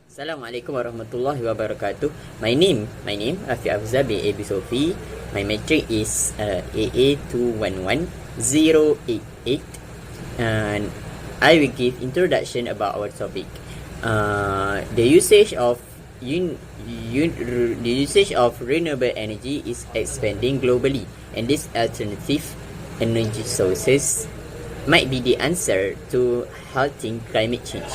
Assalamualaikum warahmatullahi wabarakatuh. My name Rafi Afzal bin Abi Sofi. My metric is AA211088, and I will give introduction about our topic. The usage of the usage of renewable energy is expanding globally, and these alternative energy sources might be the answer to halting climate change.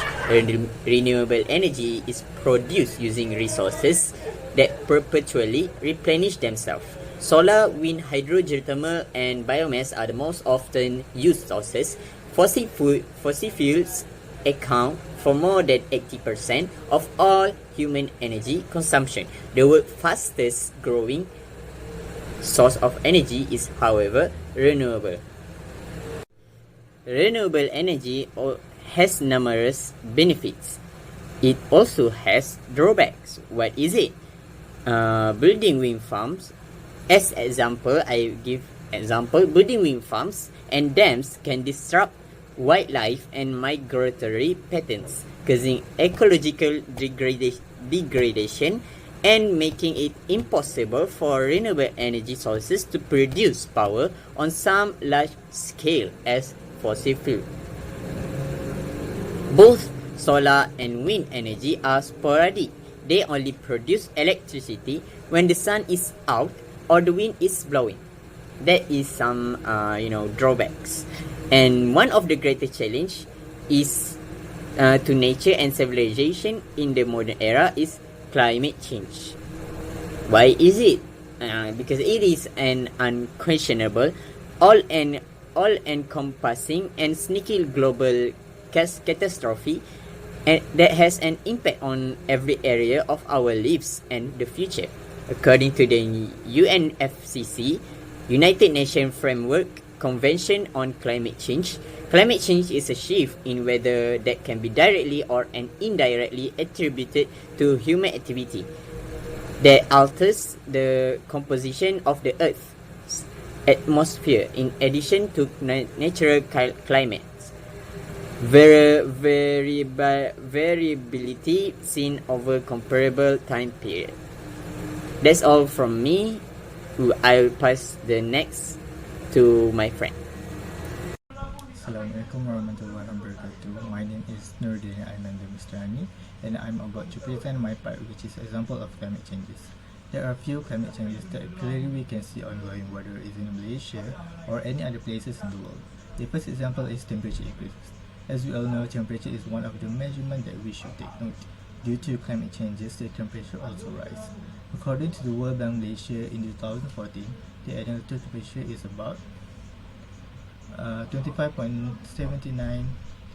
Renewable energy is produced using resources that perpetually replenish themselves. Solar, wind, hydro, geothermal, and biomass are the most often used sources. Fossil fuels account for more than 80% of all human energy consumption. The world's fastest growing source of energy is, however, renewable. Renewable energy has numerous benefits. It also has drawbacks. What is it? Building wind farms. As example, I give example. Building wind farms and dams can disrupt wildlife and migratory patterns, causing ecological degradation and making it impossible for renewable energy sources to produce power on some large scale as fossil fuel. Both solar and wind energy are sporadic. They only produce electricity when the sun is out or the wind is blowing. That is some drawbacks. And one of the greatest challenge is to nature and civilization in the modern era is climate change. Why is it? Because it is an unquestionable, all-encompassing and sneaky global catastrophe, and that has an impact on every area of our lives and the future. According to the UNFCCC, United Nations Framework Convention on Climate Change is a shift in weather that can be directly or indirectly attributed to human activity that alters the composition of the Earth's atmosphere in addition to natural climates. Variability seen over comparable time period. That's all from me. I will pass the next to my friend. Assalamualaikum warahmatullahi wabarakatuh. My name is Nurdin Aimandu Mustani, and I'm about to present my part, which is example of climate changes. There are few climate changes that clearly we can see ongoing, whether it's in Malaysia or any other places in the world. The first example is temperature increase. As we all know, temperature is one of the measurements that we should take note. Due to climate changes, the temperature also rise. According to the World Bank Malaysia in 2014, the annual temperature is about 25.79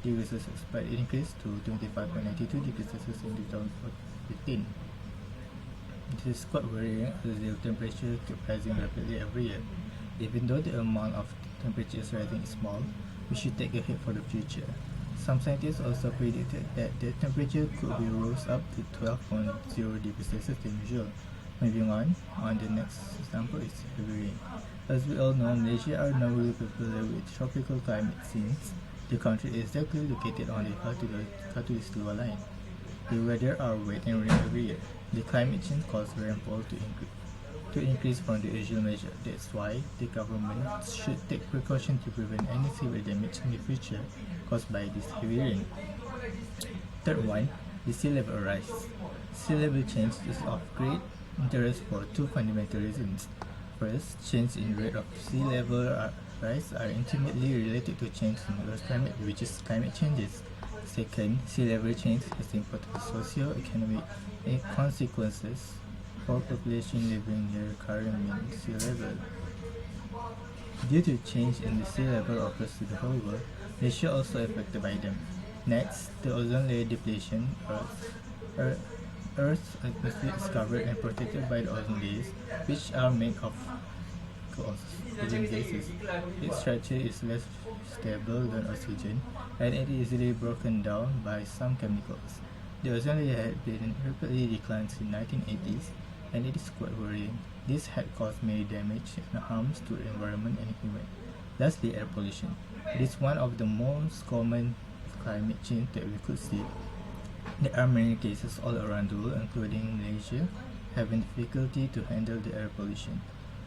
degrees Celsius, but it increased to 25.92 degrees Celsius in 2015. This is quite worrying as the temperature keeps rising rapidly every year. Even though the amount of temperature is rising is small, we should take a hit for the future. Some scientists also predicted that the temperature could be rose up to 12.0 degrees Celsius than usual. Moving on the next example is heavy rain. As we all know, Malaysia are now really popular with tropical climate since the country is exactly located on the Southeast Luar line. The weather are wet and rainy every year. The climate change caused rainfall to increase from the usual measure. That's why the government should take precaution to prevent any severe damage in the future caused by this heavy rain. Third one, the sea level rise. Sea level change is of great interest for two fundamental reasons. First, change in rate of sea level rise are intimately related to change in Earth's climate, which is climate changes. Second, sea level change has important socio-economic consequences for population living near current mean sea level. Due to change in the sea level across the whole world, Asia also affected by them. Next, the ozone layer depletion. Earth's atmosphere is covered and protected by the ozone layers, which are made of living gases. Its structure is less stable than oxygen, and it is easily broken down by some chemicals. The ozone layer had been rapidly declined since 1980s, and it is quite worrying. This had caused many damage and harms to the environment and human. Lastly, air pollution. It is one of the most common climate change that we could see. There are many cases all around the world, including Malaysia, having difficulty to handle the air pollution.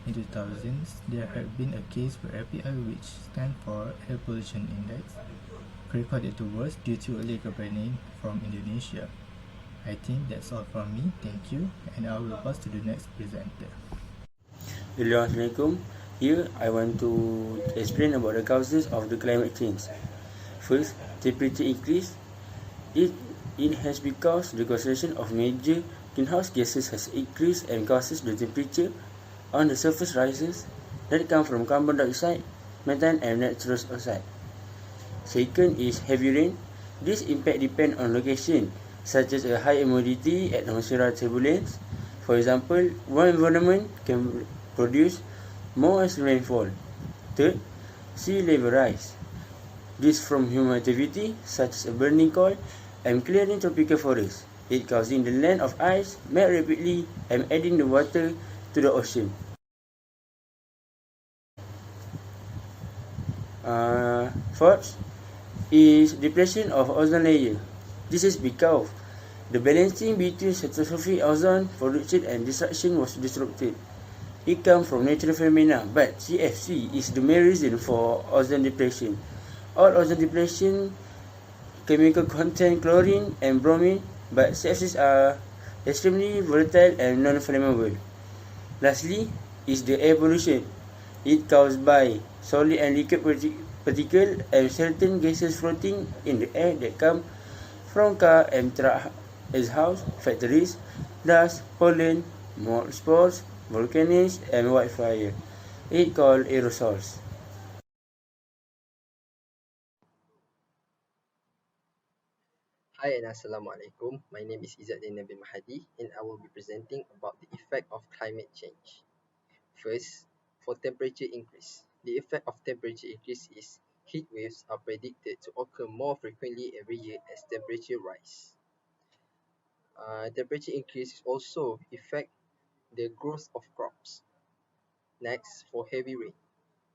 In 2000s, there had been a case where API, which stands for Air Pollution Index, recorded the worst due to illegal burning from Indonesia. I think that's all from me. Thank you, and I will pass to the next presenter. Assalamualaikum. Here I want to explain about the causes of the climate change. First, temperature increase. It has because the concentration of major greenhouse gases has increased and causes the temperature on the surface rises that come from carbon dioxide, methane and nitrous oxide. Second is heavy rain. This impact depends on location, such as a high humidity, atmospheric turbulence. For example, one environment can produce more rainfall. Third, sea level rise. This from human activity, such as burning coal and clearing tropical forests. It causing the land of ice melt rapidly and adding the water to the ocean. Fourth is depletion of ozone layer. This is because the balancing between stratospheric ozone production and destruction was disrupted. It comes from natural phenomena, but CFC is the main reason for ozone depletion. All ozone depletion chemical contain chlorine and bromine, but CFCs are extremely volatile and non-flammable. Lastly is the air pollution. It caused by solid and liquid particles and certain gases floating in the air that come from car and truck exhaust, factories, dust, pollen, mold spores, volcanoes, and wildfire. It called aerosols. Hi and Assalamualaikum. My name is Izzat Nabil Mahadi and I will be presenting about the effect of climate change. First, for temperature increase. The effect of temperature increase is heat waves are predicted to occur more frequently every year as temperature rise. Temperature increase also affect the growth of crops. Next, for heavy rain.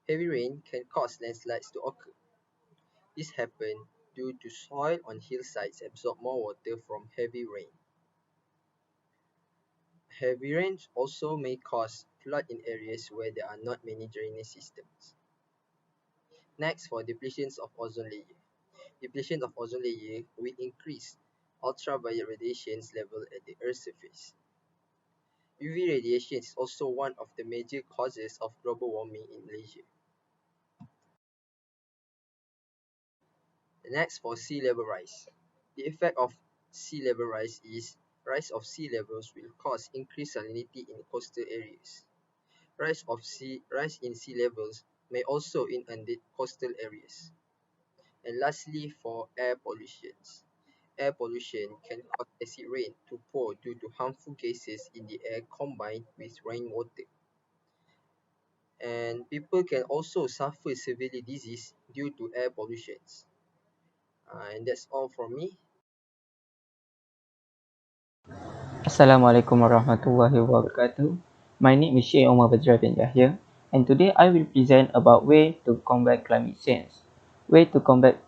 Heavy rain can cause landslides to occur. This happens due to soil on hillsides absorb more water from heavy rain. Heavy rains also may cause flood in areas where there are not many drainage systems. Next, for depletions of ozone layer. Depletion of ozone layer will increase ultraviolet radiations level at the Earth's surface. UV radiation is also one of the major causes of global warming in Malaysia. Next, for sea level rise. The effect of sea level rise is rise of sea levels will cause increased salinity in coastal areas. Rise in sea levels may also inundate coastal areas. And lastly, for air pollution. Air pollution can cause acid rain to pour due to harmful gases in the air combined with rainwater. And people can also suffer severe disease due to air pollution. And that's all from me. Assalamualaikum warahmatullahi wabarakatuh. My name is Syekh Omar Badra bin Yahya, and today I will present about way to combat climate change. Way to combat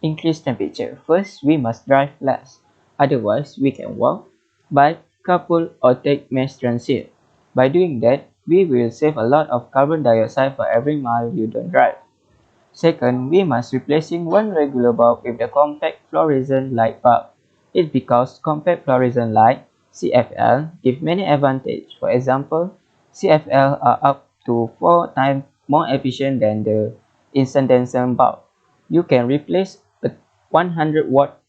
increased temperature. First, we must drive less. Otherwise, we can walk, bike, carpool, or take mass transit. By doing that, we will save a lot of carbon dioxide for every mile you don't drive. Second, we must replacing one regular bulb with the compact fluorescent light bulb. It's because compact fluorescent light (CFL) give many advantages. For example, CFL are up to 4 times more efficient than the incandescent bulb. You can replace a 100-watt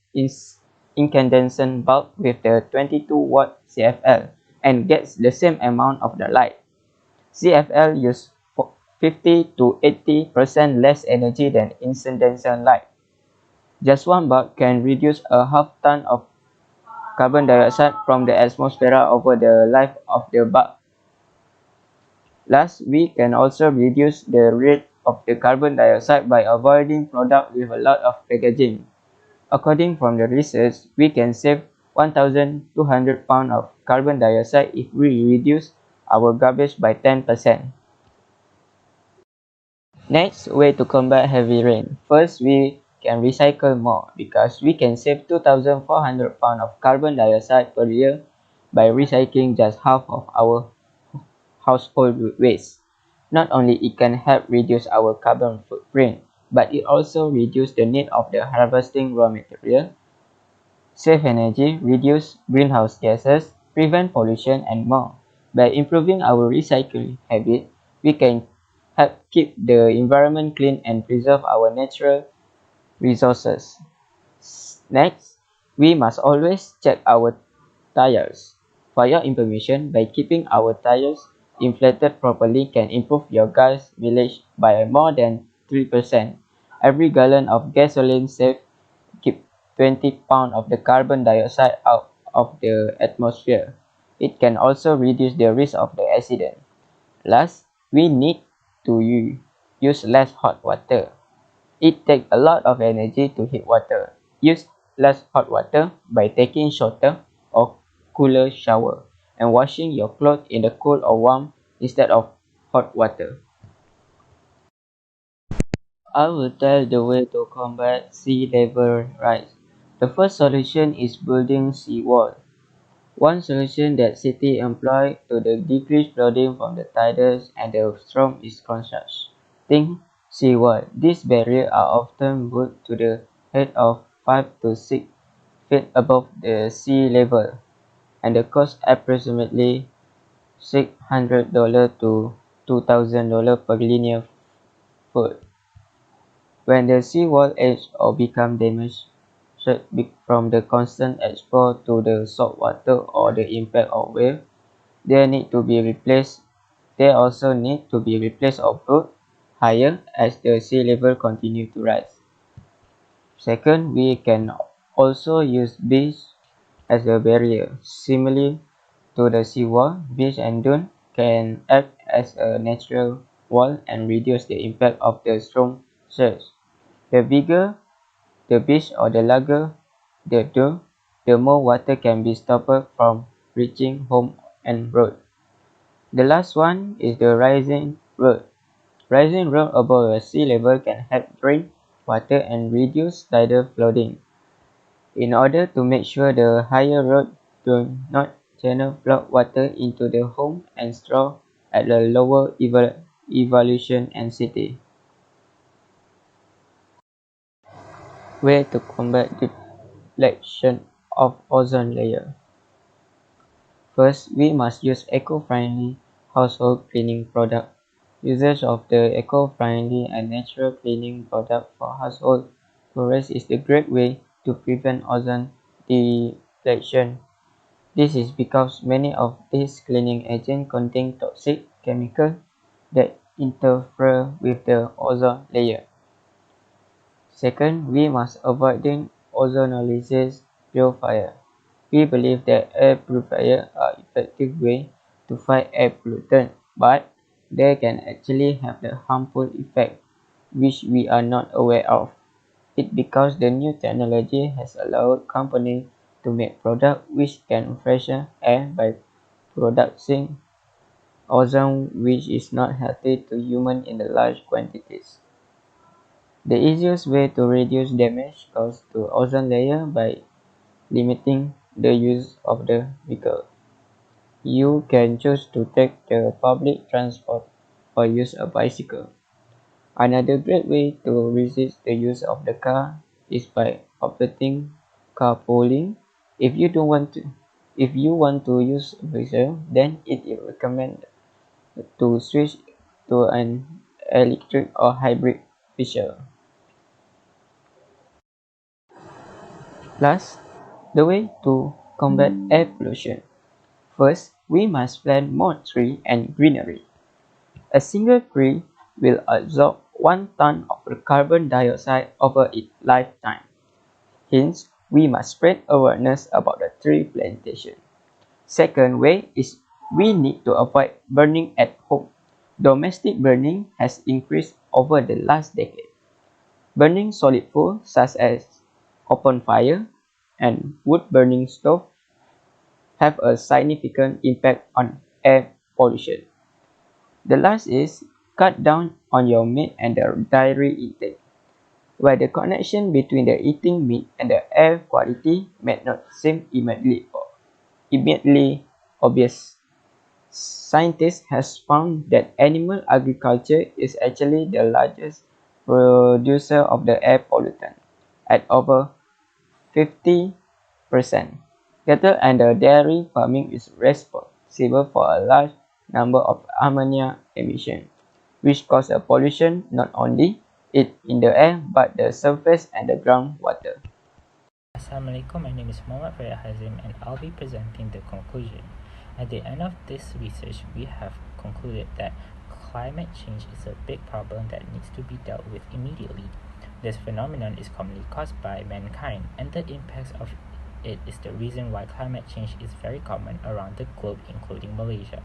incandescent bulb with the 22-watt CFL and gets the same amount of the light. CFL use 50 to 80% less energy than incandescent light. Just one bulb can reduce a half ton of carbon dioxide from the atmosphere over the life of the bulb. Last, we can also reduce the rate of the carbon dioxide by avoiding products with a lot of packaging. According from the research, we can save 1,200 pounds of carbon dioxide if we reduce our garbage by 10%. Next, way to combat heavy rain. First, we can recycle more because we can save 2,400 pounds of carbon dioxide per year by recycling just half of our household waste. Not only it can help reduce our carbon footprint, but it also reduces the need of the harvesting raw material, save energy, reduce greenhouse gases, prevent pollution, and more. By improving our recycling habit, we can help keep the environment clean and preserve our natural resources. Next, we must always check our tires. For your information, by keeping our tires inflated properly can improve your gas mileage by more than 3%. Every gallon of gasoline saved keep 20 pounds of the carbon dioxide out of the atmosphere. It can also reduce the risk of the accident. Last, we need to use less hot water. It takes a lot of energy to heat water. Use less hot water by taking shorter or cooler shower and washing your clothes in the cool or warm instead of hot water. I will tell the way to combat sea level rise. The first solution is building seawall. One solution that cities employ to decrease flooding from the tides and the storm is constructing seawall. These barriers are often built to the height of 5 to 6 feet above the sea level and the cost approximately $600 to $2,000 per linear foot. When the seawall age or become damaged from the constant exposure to the salt water or the impact of waves, they need to be replaced. They also need to be replaced or built higher as the sea level continues to rise. Second, we can also use beach as a barrier. Similarly to the seawall, beach and dune can act as a natural wall and reduce the impact of the strong surge. The bigger the beach or the larger the dune, the more water can be stopped from reaching home and road. The last one is the rising road. Rising road above the sea level can help drain water and reduce tidal flooding. In order to make sure the higher road do not channel flood water into the home and straw at a lower evaluation and city. Way to combat depletion of ozone layer. First, we must use eco-friendly household cleaning products. Usage of the eco-friendly and natural cleaning product for household chores is a great way to prevent ozone depletion. This is because many of these cleaning agents contain toxic chemicals that interfere with the ozone layer. Second, we must avoid ozonolysis purifier. We believe that air purifiers are effective way to fight air pollutant, but they can actually have the harmful effect which we are not aware of. It because the new technology has allowed companies to make products which can freshen air by producing ozone which is not healthy to humans in the large quantities. The easiest way to reduce damage caused to ozone layer by limiting the use of the vehicle. You can choose to take the public transport or use a bicycle. Another great way to resist the use of the car is by opting carpooling. If you don't want to, if you want to use a vehicle, then it is recommended to switch to an electric or hybrid vehicle. Plus, the way to combat air pollution. First, we must plant more trees and greenery. A single tree will absorb 1 ton of carbon dioxide over its lifetime. Hence, we must spread awareness about the tree plantation. Second way is we need to avoid burning at home. Domestic burning has increased over the last decade. Burning solid fuel such as open fire and wood burning stove have a significant impact on air pollution. The last is cut down on your meat and dairy intake. where the connection between the eating meat and the air quality may not seem immediately obvious. Scientists have found that animal agriculture is actually the largest producer of the air pollutant, at over 50%. Cattle and dairy farming is responsible for a large number of ammonia emissions, which cause a pollution not only in the air but the surface and the groundwater. Assalamualaikum, my name is Muhammad Farid Hazim and I'll be presenting the conclusion. At the end of this research, we have concluded that climate change is a big problem that needs to be dealt with immediately. This phenomenon is commonly caused by mankind, and the impacts of it is the reason why climate change is very common around the globe, including Malaysia.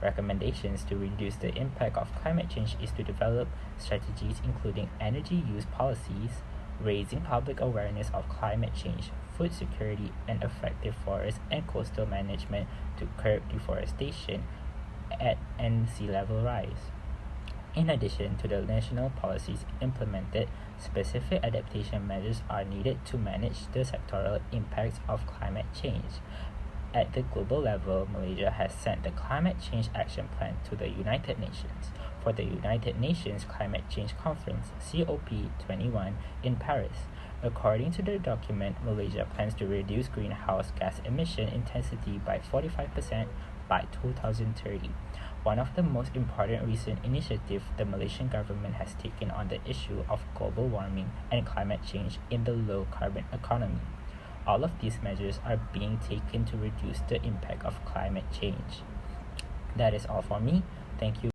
Recommendations to reduce the impact of climate change is to develop strategies including energy use policies, raising public awareness of climate change, food security, and effective forest and coastal management to curb deforestation and sea level rise. In addition to the national policies implemented, specific adaptation measures are needed to manage the sectoral impacts of climate change. At the global level, Malaysia has sent the Climate Change Action Plan to the United Nations for the United Nations Climate Change Conference COP21 in Paris. According to the document, Malaysia plans to reduce greenhouse gas emission intensity by 45% by 2030. One of the most important recent initiatives the Malaysian government has taken on the issue of global warming and climate change in the low carbon economy. All of these measures are being taken to reduce the impact of climate change. That is all for me. Thank you.